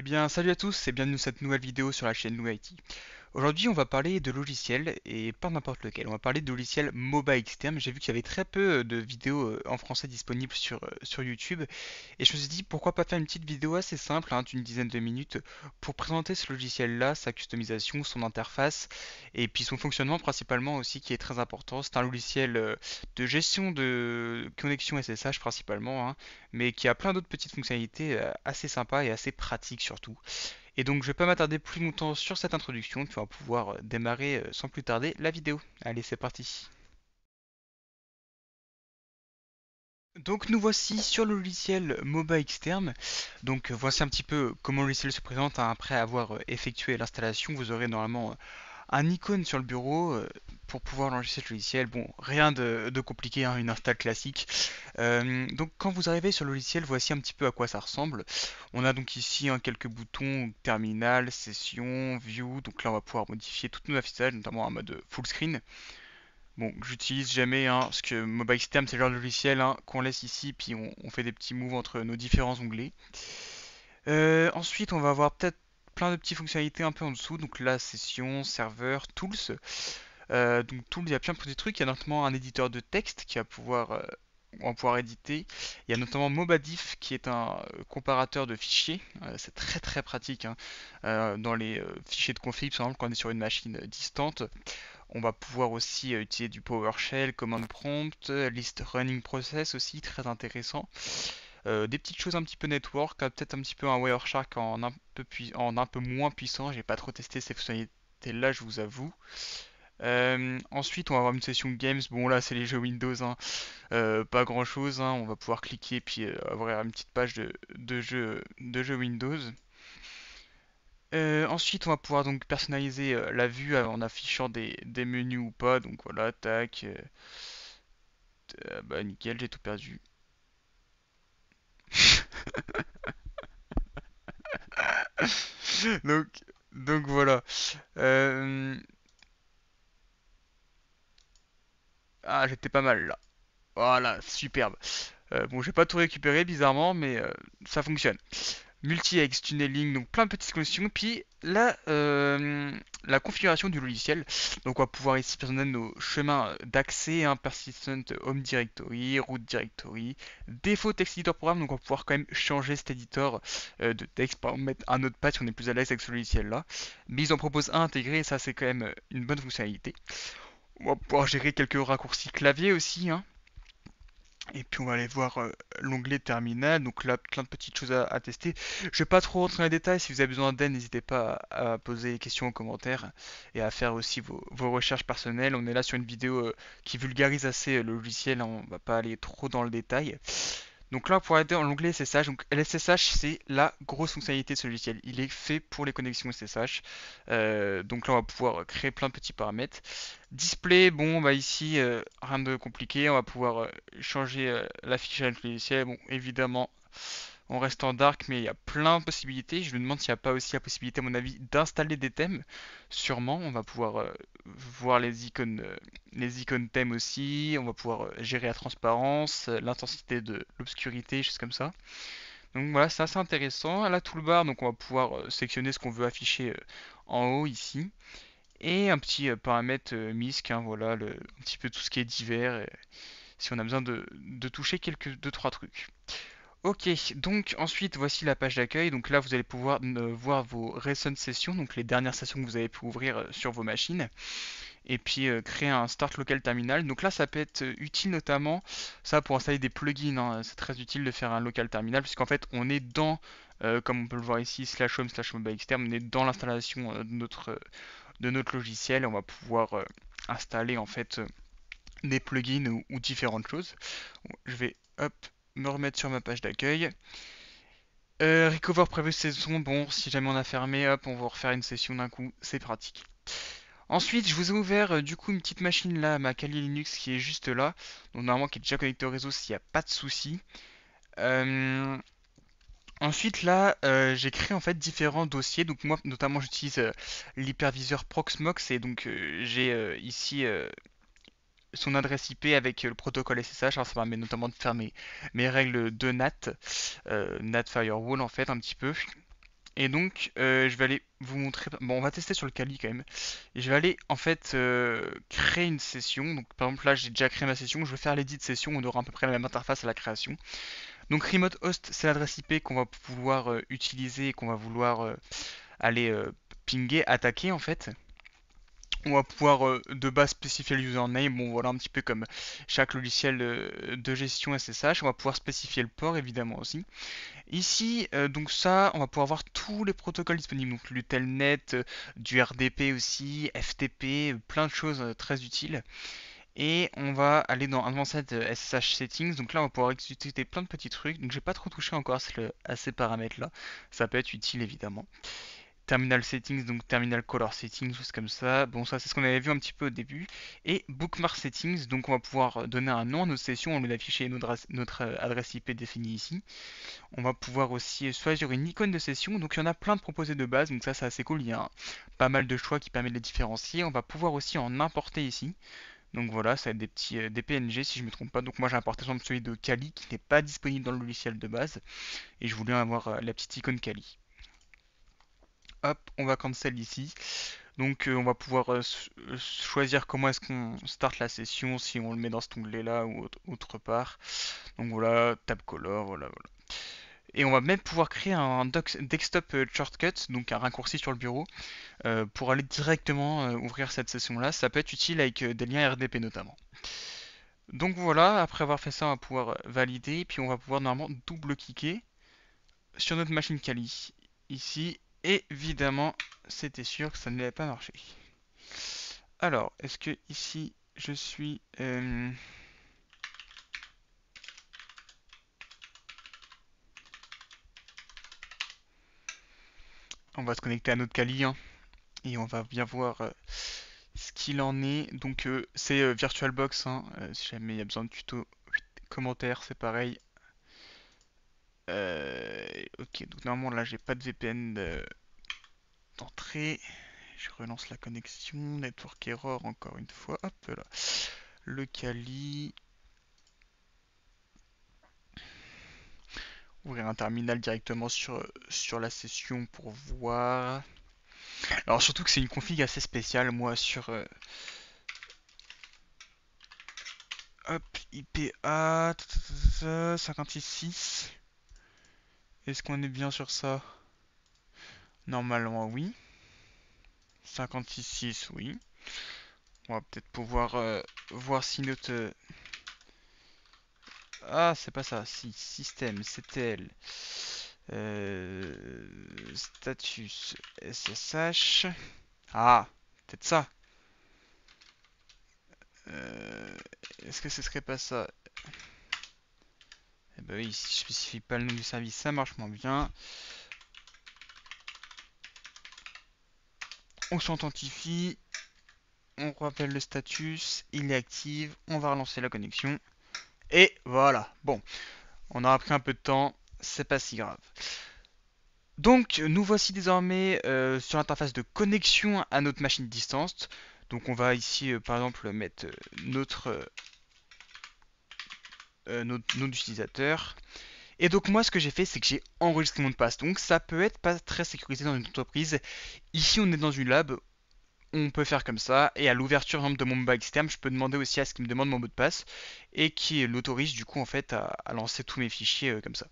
bien, salut à tous et bienvenue dans cette nouvelle vidéo sur la chaîne Lou IT. Aujourd'hui, on va parler de logiciels et pas n'importe lequel. On va parler de logiciels MOBA externes. J'ai vu qu'il y avait très peu de vidéos en français disponibles sur YouTube et je me suis dit pourquoi pas faire une petite vidéo assez simple, hein, d'une dizaine de minutes, pour présenter ce logiciel-là, sa customisation, son interface et puis son fonctionnement principalement aussi qui est très important. C'est un logiciel de gestion de connexion SSH principalement, hein, mais qui a plein d'autres petites fonctionnalités assez sympas et assez pratiques surtout. Et donc je vais pas m'attarder plus longtemps sur cette introduction, puis on va pouvoir démarrer sans plus tarder la vidéo. Allez, c'est parti. Donc nous voici sur le logiciel MOBA externe. Donc voici un petit peu comment le logiciel se présente, hein. Après avoir effectué l'installation, vous aurez normalement un icône sur le bureau pour pouvoir lancer ce logiciel. Bon, rien de compliqué, hein, une install classique. Donc quand vous arrivez sur le logiciel, voici un petit peu à quoi ça ressemble. On a donc ici, hein, quelques boutons, terminal, session, view. Donc là on va pouvoir modifier tout nos affichages, notamment en mode full screen. Bon, j'utilise jamais, hein, parce que Mobile System c'est le genre de logiciel, hein, qu'on laisse ici, puis on fait des petits moves entre nos différents onglets. Ensuite, on va avoir peut-être plein de petites fonctionnalités un peu en dessous. Donc là, session, serveur, tools. Donc Tools, il y a plein de petits trucs. Il y a notamment un éditeur de texte qui va pouvoir, on va pouvoir éditer. Il y a notamment Mobadiff qui est un comparateur de fichiers. C'est très très pratique, hein. Dans les fichiers de config, par exemple, quand on est sur une machine distante, on va pouvoir aussi utiliser du PowerShell, command prompt, list running process aussi, très intéressant. Des petites choses un petit peu network, peut-être un petit peu un Wireshark en un peu moins puissant. J'ai pas trop testé ces fonctionnalités là, je vous avoue. Ensuite, on va avoir une session games. Bon, là, c'est les jeux Windows, hein. Pas grand chose, hein. On va pouvoir cliquer puis avoir une petite page de jeux Windows. Ensuite, on va pouvoir donc personnaliser la vue en affichant des menus ou pas. Donc voilà, tac. Bah nickel, j'ai tout perdu. Donc, donc voilà. Euh, Ah, j'étais pas mal là. Voilà, superbe. Bon, j'ai pas tout récupéré bizarrement, mais ça fonctionne. Multi-X, tunneling, donc plein de petites solutions. Puis là, la configuration du logiciel. Donc on va pouvoir ici personnaliser nos chemins d'accès, hein, persistent home directory, root directory, défaut text editor programme. Donc on va pouvoir quand même changer cet éditeur de texte, par exemple mettre un autre patch si on est plus à l'aise avec ce logiciel-là. Mais ils en proposent un intégré et ça c'est quand même une bonne fonctionnalité. On va pouvoir gérer quelques raccourcis clavier aussi, hein. Et puis on va aller voir l'onglet terminal, donc là plein de petites choses à tester. Je vais pas trop rentrer dans les détails, si vous avez besoin d'aide, n'hésitez pas à poser des questions en commentaire et à faire aussi vos recherches personnelles. On est là sur une vidéo qui vulgarise assez le logiciel, hein, on va pas aller trop dans le détail. Donc là, pour aller dans l'onglet SSH, donc l'SSH c'est la grosse fonctionnalité de ce logiciel. Il est fait pour les connexions SSH. Donc là, on va pouvoir créer plein de petits paramètres. Display, bon, bah ici, rien de compliqué. On va pouvoir changer l'affichage du logiciel. Bon, évidemment, on reste en dark, mais il y a plein de possibilités. Je me demande s'il n'y a pas aussi la possibilité, à mon avis, d'installer des thèmes. Sûrement, on va pouvoir voir les icônes thèmes aussi. On va pouvoir gérer la transparence, l'intensité de l'obscurité, choses comme ça. Donc voilà, c'est assez intéressant. À la toolbar, donc on va pouvoir sélectionner ce qu'on veut afficher en haut ici. Et un petit paramètre MISC, hein, voilà, un petit peu tout ce qui est divers, si on a besoin de toucher deux, trois trucs. Ok, donc ensuite voici la page d'accueil. Donc là vous allez pouvoir voir vos recent sessions, donc les dernières sessions que vous avez pu ouvrir sur vos machines, et puis créer un start local terminal. Donc là ça peut être utile notamment ça pour installer des plugins, hein. C'est très utile de faire un local terminal puisqu'en fait on est dans, comme on peut le voir ici, slash home slash mobile externe, on est dans l'installation de notre logiciel et on va pouvoir installer en fait des plugins ou différentes choses. Bon, je vais hop me remettre sur ma page d'accueil. Recover previous session, bon, si jamais on a fermé, hop, on va refaire une session d'un coup, c'est pratique. Ensuite, je vous ai ouvert du coup une petite machine là, ma Kali Linux qui est juste là, donc normalement qui est déjà connectée au réseau s'il n'y a pas de souci. Euh, Ensuite là, j'ai créé en fait différents dossiers, donc moi notamment j'utilise l'hyperviseur Proxmox et donc j'ai ici son adresse IP avec le protocole SSH. Alors ça permet notamment de faire mes règles de NAT, NAT Firewall en fait un petit peu. Et donc, je vais aller vous montrer. Bon, on va tester sur le Kali quand même. Et je vais aller en fait créer une session. Donc, par exemple, là, j'ai déjà créé ma session. Je vais faire l'édit de session. On aura à peu près la même interface à la création. Donc, remote host, c'est l'adresse IP qu'on va vouloir utiliser et qu'on va vouloir aller pinguer, attaquer en fait. On va pouvoir de base spécifier le username, bon voilà un petit peu comme chaque logiciel de gestion SSH, on va pouvoir spécifier le port évidemment aussi. Ici, donc ça, on va pouvoir voir tous les protocoles disponibles, donc le Telnet, du RDP aussi, FTP, plein de choses très utiles. Et on va aller dans Advanced SSH Settings, donc là on va pouvoir exécuter plein de petits trucs, donc j'ai pas trop touché encore à ces paramètres là, ça peut être utile évidemment. Terminal Settings, donc Terminal Color Settings, choses comme ça. Bon, ça c'est ce qu'on avait vu un petit peu au début. Et Bookmark Settings, donc on va pouvoir donner un nom à notre session au lieu d'afficher notre adresse IP définie ici. On va pouvoir aussi choisir une icône de session, donc il y en a plein de proposés de base, donc ça c'est assez cool, il y a pas mal de choix qui permettent de les différencier. On va pouvoir aussi en importer ici. Donc voilà, ça va être des petits des PNG si je ne me trompe pas. Donc moi j'ai importé par exemple celui de Kali qui n'est pas disponible dans le logiciel de base. Et je voulais avoir la petite icône Kali. Hop, on va cancel ici. Donc on va pouvoir choisir comment est-ce qu'on start la session, si on le met dans cet onglet-là ou autre part. Donc voilà, tab color, voilà. Et on va même pouvoir créer un desktop shortcut, donc un raccourci sur le bureau, pour aller directement ouvrir cette session-là. Ça peut être utile avec des liens RDP notamment. Donc voilà, après avoir fait ça, on va pouvoir valider, puis on va pouvoir normalement double-cliquer sur notre machine Kali. Ici, évidemment, c'était sûr que ça n'allait pas marcher. Alors, est-ce que ici je suis... on va se connecter à notre Kali hein, et on va bien voir ce qu'il en est. Donc c'est VirtualBox, hein, si jamais il y a besoin de tuto, commentaires, c'est pareil. Ok, donc normalement là j'ai pas de VPN d'entrée. Je relance la connexion, network error encore une fois. Hop là, le Kali. Ouvrir un terminal directement sur la session pour voir. Alors surtout que c'est une config assez spéciale, moi, sur hop, IPA 56.6. Est-ce qu'on est bien sur ça? Normalement, oui. 56.6, oui. On va peut-être pouvoir voir si notre... ah, c'est pas ça. Si, système, CTL. Status SSH. Ah, peut-être ça. Euh, Est-ce que ce serait pas ça? Eh ben oui, si je spécifie pas le nom du service, ça marche moins bien. On s'authentifie, on rappelle le status, il est actif, on va relancer la connexion. Et voilà, bon, on aura pris un peu de temps, c'est pas si grave. Donc, nous voici désormais sur l'interface de connexion à notre machine distance. Donc, on va ici, par exemple, mettre notre nom d'utilisateur. Et donc moi ce que j'ai fait c'est que j'ai enregistré mon mot de passe. Donc ça peut être pas très sécurisé dans une entreprise. Ici on est dans une lab, on peut faire comme ça. Et à l'ouverture de mon mot externe, je peux demander aussi à ce qu'il me demande mon mot de passe. Et qui l'autorise du coup en fait à lancer tous mes fichiers comme ça.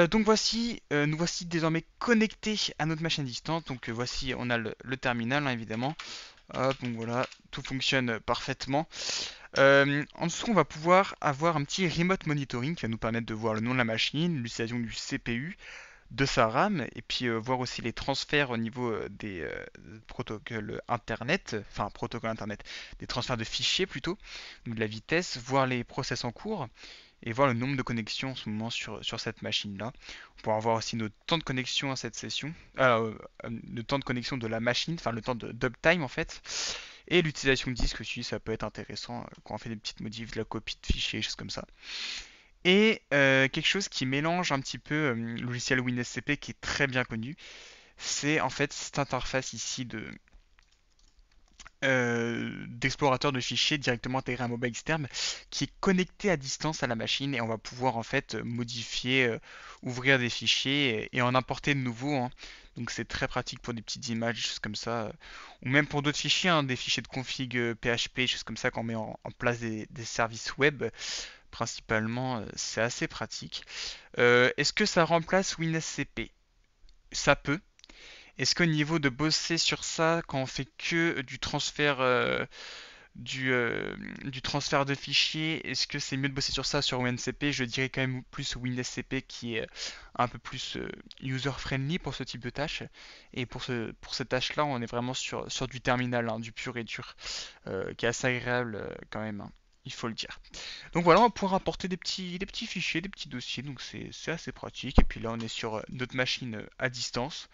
Donc voici, nous voici désormais connectés à notre machine distante. Donc voici, on a le terminal hein, évidemment. Hop, donc voilà, tout fonctionne parfaitement. En dessous, on va pouvoir avoir un petit remote monitoring qui va nous permettre de voir le nom de la machine, l'utilisation du CPU, de sa RAM, et puis voir aussi les transferts au niveau des protocoles Internet, enfin protocoles Internet, des transferts de fichiers plutôt, donc de la vitesse, voir les process en cours, et voir le nombre de connexions en ce moment sur cette machine-là. On pourra voir aussi notre temps de connexion à cette session, le temps de connexion de la machine, enfin le temps de d'uptime en fait. Et l'utilisation de disque aussi, ça peut être intéressant quand on fait des petites modifs, de la copie de fichiers, choses comme ça. Et quelque chose qui mélange un petit peu le logiciel WinSCP qui est très bien connu, c'est en fait cette interface ici d'explorateur de fichiers directement intégré à un mobile externe qui est connecté à distance à la machine et on va pouvoir en fait modifier, ouvrir des fichiers et en importer de nouveaux, hein. Donc c'est très pratique pour des petites images, des choses comme ça, ou même pour d'autres fichiers, hein, des fichiers de config PHP, des choses comme ça quand on met en place des services web. Principalement, c'est assez pratique. Est-ce que ça remplace WinSCP? Ça peut. Est-ce qu'au niveau de bosser sur ça, quand on fait que du transfert de fichiers, est-ce que c'est mieux de bosser sur ça sur WinCP? Je dirais quand même plus WinSCP qui est un peu plus user-friendly pour ce type de tâche. Et pour cette tâche-là, on est vraiment sur du terminal, hein, du pur et dur, qui est assez agréable quand même, hein, il faut le dire. Donc voilà, on va pouvoir importer des petits fichiers, des petits dossiers, donc c'est assez pratique. Et puis là, on est sur notre machine à distance.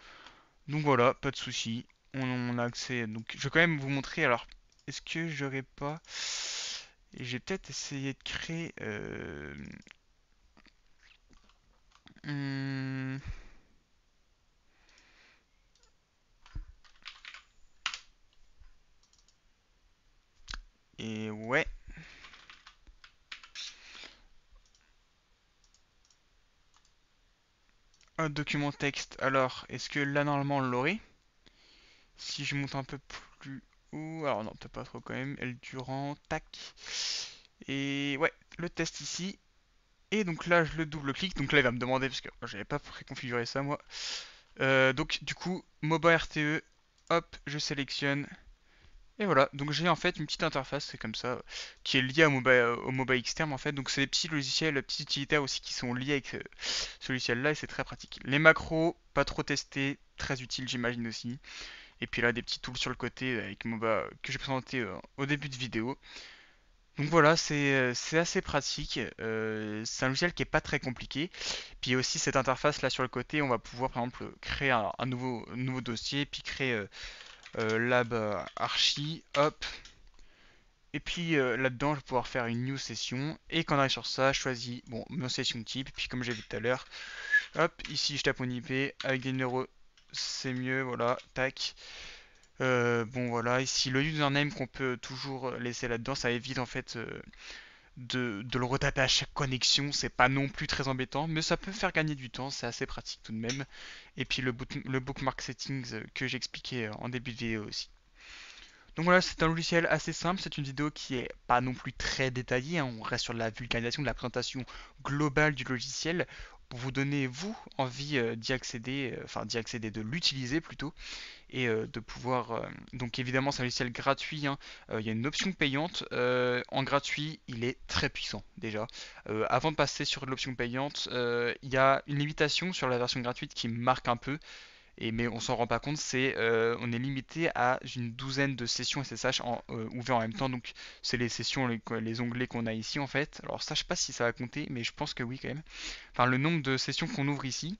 Donc voilà, pas de souci. On a accès. Donc je vais quand même vous montrer. Alors, est-ce que j'aurais pas. J'ai peut-être essayé de créer. Hmm, et ouais, un document texte. Alors, est-ce que là normalement on l'aurait? Si je monte un peu plus haut. Alors non, peut-être pas trop quand même. L Durand, tac. Et ouais, le test ici. Et donc là, je le double-clique. Donc là, il va me demander, parce que j'avais pas préconfiguré ça moi. Donc du coup, MOBA RTE, hop, je sélectionne. Et voilà, donc j'ai en fait une petite interface, c'est comme ça, qui est liée au MOBA externe en fait. Donc c'est des petits logiciels, petits utilitaires aussi qui sont liés avec ce logiciel-là et c'est très pratique. Les macros, pas trop testés, très utiles j'imagine aussi. Et puis là, des petits tools sur le côté avec MOBA que j'ai présenté au début de vidéo. Donc voilà, c'est assez pratique. C'est un logiciel qui est pas très compliqué. Puis il y a aussi cette interface là sur le côté, on va pouvoir par exemple créer un nouveau dossier, puis créer lab archi, hop. Et puis là-dedans, je vais pouvoir faire une new session. Et quand on arrive sur ça, je choisis bon, mon session type. Puis comme j'ai vu tout à l'heure, hop, ici je tape mon IP avec des numéros, c'est mieux, voilà, tac. Bon voilà, ici le username qu'on peut toujours laisser là-dedans, ça évite en fait de le retaper à chaque connexion, c'est pas non plus très embêtant, mais ça peut faire gagner du temps, c'est assez pratique tout de même. Et puis le bookmark settings que j'expliquais en début de vidéo aussi. Donc voilà, c'est un logiciel assez simple, c'est une vidéo qui est pas non plus très détaillée, hein. On reste sur de la vulgarisation, de la présentation globale du logiciel pour vous donner vous envie d'y accéder, enfin d'y accéder, de l'utiliser plutôt et de pouvoir. Donc évidemment, c'est un logiciel gratuit, hein. Il y a une option payante. En gratuit, il est très puissant déjà. Avant de passer sur l'option payante, il y a une limitation sur la version gratuite qui marque un peu. Mais on s'en rend pas compte, on est limité à une douzaine de sessions SSH ouvertes en même temps. Donc c'est les sessions, les onglets qu'on a ici en fait. Alors ça, je sais pas si ça va compter, mais je pense que oui quand même. Enfin, le nombre de sessions qu'on ouvre ici.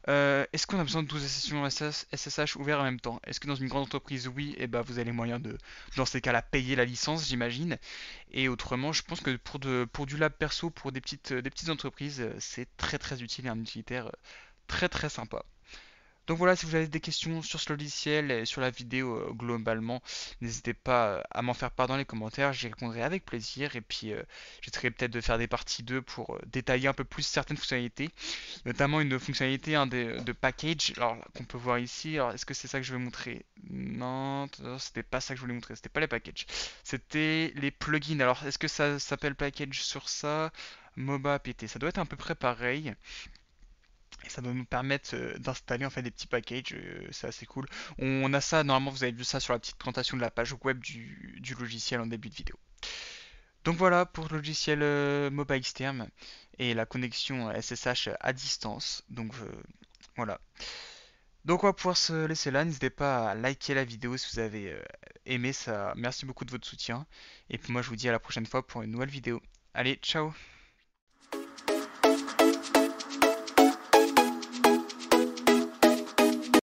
Est-ce qu'on a besoin de 12 sessions SSH ouvertes en même temps? Est-ce que dans une grande entreprise, oui, et ben vous avez les moyens de, dans ces cas-là, payer la licence, j'imagine. Et autrement, je pense que pour du lab perso, pour des petites entreprises, c'est très très utile et un utilitaire très très sympa. Donc voilà, si vous avez des questions sur ce logiciel et sur la vidéo globalement, n'hésitez pas à m'en faire part dans les commentaires, j'y répondrai avec plaisir et puis j'essaierai peut-être de faire des parties 2 pour détailler un peu plus certaines fonctionnalités, notamment une fonctionnalité, hein, de package, alors qu'on peut voir ici. Alors est-ce que c'est ça que je vais montrer? Non, c'était pas ça que je voulais montrer, c'était pas les packages, c'était les plugins. Alors est-ce que ça s'appelle package sur ça? MOBA APT, ça doit être à peu près pareil. Et ça doit nous permettre d'installer en fait des petits packages, c'est assez cool. On a ça, normalement vous avez vu ça sur la petite présentation de la page web du logiciel en début de vidéo. Donc voilà pour le logiciel MOBA externe et la connexion SSH à distance. Donc voilà. Donc on va pouvoir se laisser là, n'hésitez pas à liker la vidéo si vous avez aimé ça. Merci beaucoup de votre soutien. Et puis moi je vous dis à la prochaine fois pour une nouvelle vidéo. Allez, ciao!